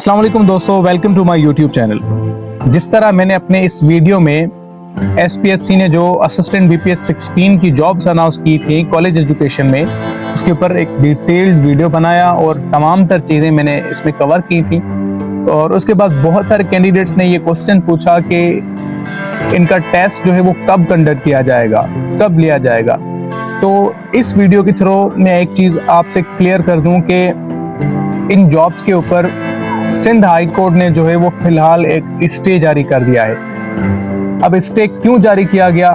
अस्सलाम वालेकुम दोस्तों, welcome to my YouTube channel. जिस तरह मैंने अपने इस वीडियो में एसपीएससी ने जो असिस्टेंट बीपीएस 16 की जॉब्स अनाउंस की थी कॉलेज एजुकेशन में, उसके ऊपर एक डिटेल्ड वीडियो बनाया और तमाम तर चीज़ें मैंने इसमें कवर की थी। और उसके बाद बहुत सारे कैंडिडेट्स ने ये क्वेश्चन पूछा कि इनका टेस्ट जो है वो कब कंडक्ट किया जाएगा, कब लिया जाएगा। तो इस वीडियो के थ्रू मैं एक चीज़ आपसे क्लियर कर दूं कि इन जॉब्स के ऊपर सिंध हाई कोर्ट ने जो है वो फिलहाल एक स्टे जारी कर दिया है। अब स्टे क्यों जारी किया गया,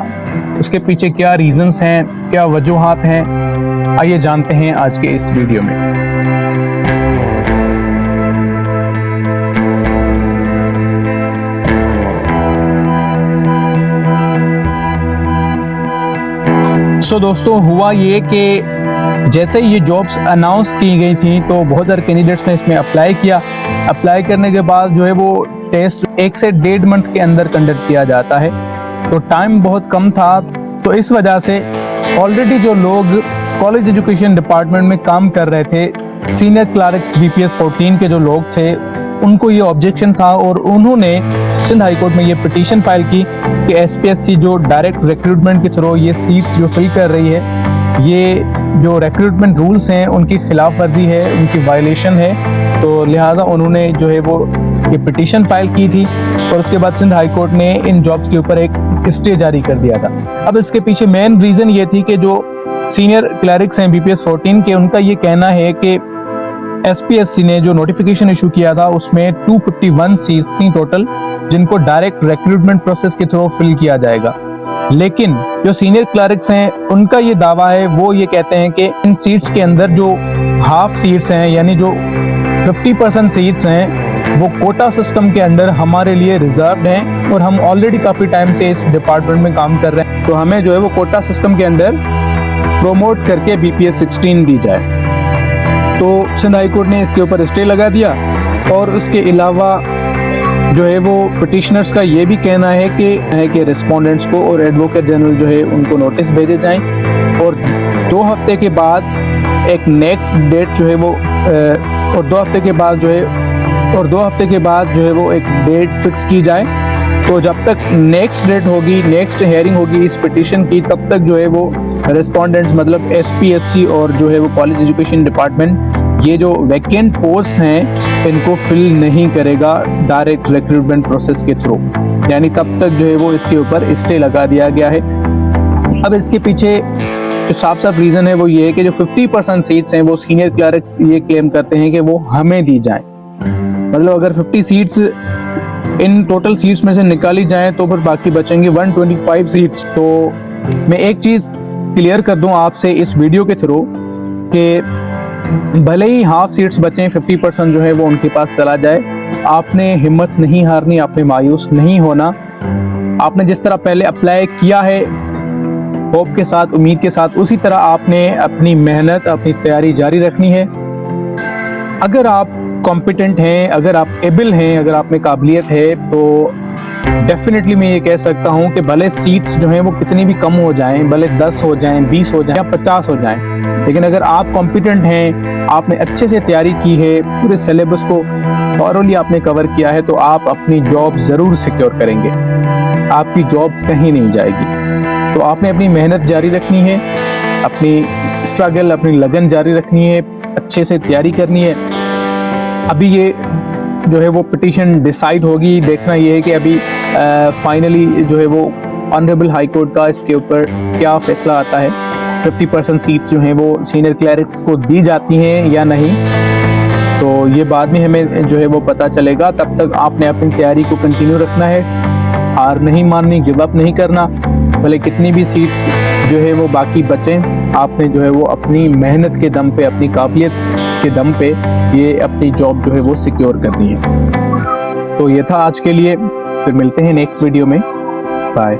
उसके पीछे क्या रीजंस हैं, क्या वजूहात हैं, आइए जानते हैं आज के इस वीडियो में। सो दोस्तों, हुआ ये कि जैसे ये जॉब्स अनाउंस की गई थी तो बहुत सारे कैंडिडेट्स ने इसमें अप्लाई किया। अप्लाई करने के बाद जो है वो टेस्ट 1 से 1.5 मंथ के अंदर कंडक्ट किया जाता है, तो टाइम बहुत कम था। तो इस वजह से ऑलरेडी जो लोग कॉलेज एजुकेशन डिपार्टमेंट में काम कर रहे थे, सीनियर क्लर्क्स बीपीएस 14 के जो लोग थे, उनको ये ऑब्जेक्शन था और उन्होंने सिंध हाई कोर्ट में ये पिटीशन फाइल की कि एसपीएससी जो डायरेक्ट रिक्रूटमेंट के थ्रू ये सीट्स जो फिल कर रही है, ये जो रिक्रूटमेंट रूल्स हैं उनकी खिलाफ वर्जी है, उनकी वायलेशन है। तो लिहाजा उन्होंने जो है वो ये पिटीशन फाइल की थी और उसके बाद सिंध हाई कोर्ट ने इन जॉब्स के ऊपर एक स्टे जारी कर दिया था। अब इसके पीछे मेन रीजन ये थी कि जो सीनियर क्लर्क्स हैं बीपीएस 14 के, उनका ये कहना है कि एसपीएससी ने जो नोटिफिकेशन इशू किया था उसमें 251 सीट्स थी टोटल, जिनको डायरेक्ट रिक्रूटमेंट प्रोसेस के थ्रू फिल किया जाएगा। लेकिन जो सीनियर क्लर्क्स हैं उनका ये दावा है, वो ये कहते हैं कि इन सीट्स के अंदर जो हाफ सीट्स हैं, यानी जो 50% सीट्स हैं, वो कोटा सिस्टम के अंडर हमारे लिए रिजर्व्ड हैं और हम ऑलरेडी काफ़ी टाइम से इस डिपार्टमेंट में काम कर रहे हैं, तो हमें जो है वो कोटा सिस्टम के अंडर प्रोमोट करके बीपीएस 16 दी जाए। तो सिंध हाई कोर्ट ने इसके ऊपर स्टे लगा दिया। और उसके अलावा जो है वो पिटिशनर्स का ये भी कहना है कि रिस्पोंडेंट्स को और एडवोकेट जनरल जो है उनको नोटिस भेजे जाएं और 2 हफ्ते के बाद एक नेक्स्ट डेट जो है वो और 2 हफ्ते के बाद जो है वो एक डेट फिक्स की जाए। तो जब तक नेक्स्ट डेट होगी, नेक्स्ट हियरिंग होगी इस पिटीशन की, तब तक जो है वो रिस्पोंडेंट्स मतलब एसपीएससी और जो है वो कॉलेज एजुकेशन डिपार्टमेंट ये जो वैकेंट पोस्ट हैं इनको फिल नहीं करेगा डायरेक्ट रिक्रूटमेंट प्रोसेस के थ्रू, यानी तब तक जो है वो इसके ऊपर स्टे लगा दिया गया है। अब इसके पीछे जो साफ रीजन है वो ये है कि जो 50% सीट्स हैं वो सीनियर क्लर्क्स ये क्लेम करते हैं कि वो हमें दी जाएं। मतलब अगर 50 सीट्स इन टोटल सीट्स में से निकाली जाएं तो फिर बाकी बचेंगे 125 सीट्स। तो मैं एक चीज क्लियर कर दूं आपसे इस वीडियो के थ्रू कि भले ही हाफ सीट्स बचें, 50% जो है वो उनके पास चला जाए, आपने हिम्मत नहीं हारनी, आपने मायूस नहीं होना। आपने जिस तरह पहले अप्लाई किया है होप के साथ, उम्मीद के साथ, उसी तरह आपने अपनी मेहनत, अपनी तैयारी जारी रखनी है। अगर आप कॉम्पिटेंट हैं, अगर आप एबल हैं, अगर आप में काबिलियत है, तो डेफिनेटली मैं ये कह सकता हूँ कि भले सीट्स जो हैं वो कितनी भी कम हो जाएं, भले 10 हो जाएं, 20 हो जाएं या 50 हो जाएं, लेकिन अगर आप कॉम्पिटेंट हैं, आपने अच्छे से तैयारी की है, पूरे सिलेबस को थॉरोली आपने कवर किया है, तो आप अपनी जॉब ज़रूर सिक्योर करेंगे, आपकी जॉब कहीं नहीं जाएगी। तो आपने अपनी मेहनत जारी रखनी है, अपनी स्ट्रगल, अपनी लगन जारी रखनी है, अच्छे से तैयारी करनी है। अभी ये जो है वो पिटीशन डिसाइड होगी, देखना ये है कि अभी फाइनली जो है वो ऑनरेबल हाई कोर्ट का इसके ऊपर क्या फैसला आता है। 50% सीट्स जो हैं वो सीनियर क्लर्क्स को दी जाती हैं या नहीं, तो ये बाद में हमें जो है वो पता चलेगा। तब तक आपने अपनी तैयारी को कंटिन्यू रखना है, हार नहीं माननी, गिव अप नहीं करना। भले कितनी भी सीट्स जो है वो बाकी बचें, आपने जो है वो अपनी मेहनत के दम पे, अपनी काबिलियत के दम पे ये अपनी जॉब जो है वो सिक्योर करनी है। तो ये था आज के लिए, फिर मिलते हैं नेक्स्ट वीडियो में। बाय।